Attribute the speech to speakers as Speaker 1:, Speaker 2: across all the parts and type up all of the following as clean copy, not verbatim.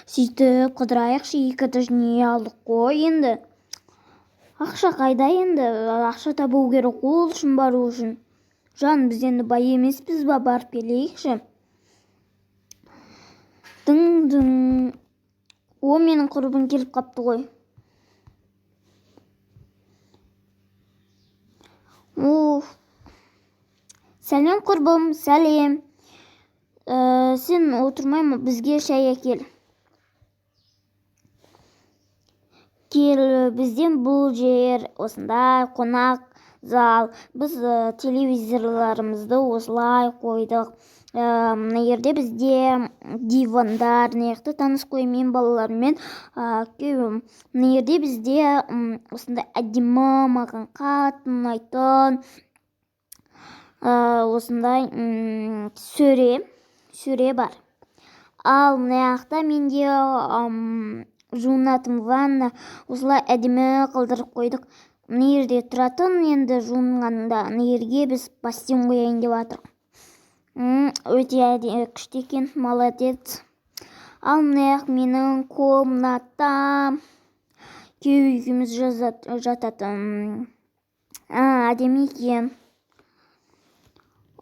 Speaker 1: Сөйтіп қыдырайықшы, 2 этажный алдық қой енді. Ақша қайда енді? Ақша табу керек ол үшін бару үшін. Жан, біз енді бай емеспіз ба, барып келейікші. Дың-дың. О, менің құрбым келіп қапты ғой. Сәлем құрбым, сәлем. Сен отырмай ма? Бізге шай әкел. Кел, бізден бұл жер осындай қонақ зал. Біз телевизорларымызды осылай қойдық. Мына жерде бізде дивандар, неяқты таныс қой, мен балалармен күйеуім. Мына жерде бізде осындай әдемі, маған қатты ұнайтын осындай сөре бар. Ал мына жақта менде жуынатын ванна осылай әдемі қылдырып қойдық. Мына жерде тұратын, енді жуынғанда мына жерге біз бастен қояйын деп жатырмық. Өте күшті екен, молодец. Ал мына жақ менің комнатам. Күйеу екеуміз жататын. Әдемі екен.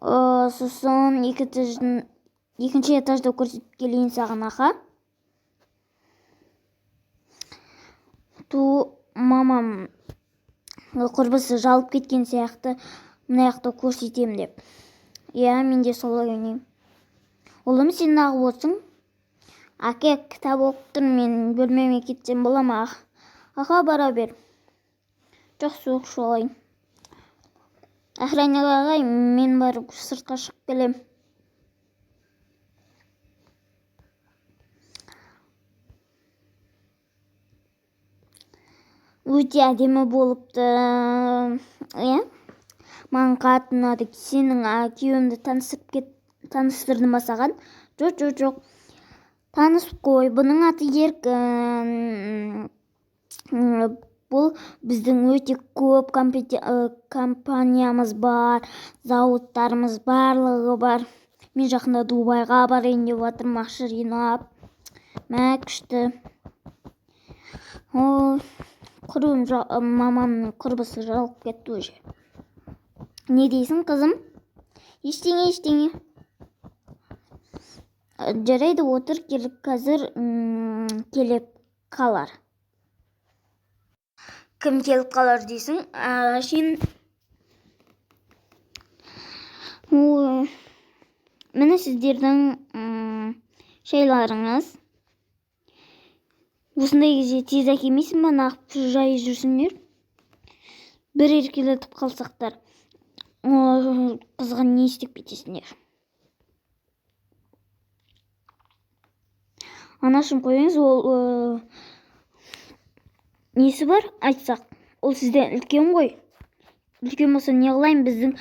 Speaker 1: Сосын 2-ші этажды көрсетіп келейін саған, аха. Мамам құрбысы жалып кеткен сияқты мына жақты көрсетем деп. Мен де солай ойнаймын. Ұлым, сен ағып отырсың? Әке, кітап оқып тұрмын, мен бөлмеме кетсем бола ма? Аха, бара бер. Жақсы оқшылайын. Охранник ағай, мен барып сыртқа шығып келем. Өте әдемі болыпты. Маған қатты ұнады. Сенің күйеуімді таныстырдым ба саған? Жоқ. Таныс қой. Бұның аты Еркін. Бұл біздің өте көп компаниямыз бар, зауыттарымыз барлығы бар. Мен жақында Дубайға барайын деп жатырмын, ақша жинап. Күшті. Мамамның құрбысы жалып кетті уже. Не дейсің, қызым? Ештеңе. Жарайды, отыр, қазір келіп қалар. Кім келіп қалар дейсің? Ағашын. Міне сіздердің шайларыңыз. Осындай кезде тез әкелмейсің ба, нағып жай жүрсіңдер? Бір еркелетіп қалсақтар. Қызға не істеп кетесіңдер? Анашым, қойыңыз, ол несі бар айтсақ? Ол сізден үлкен ғой. Үлкен болса не қылайын, біздің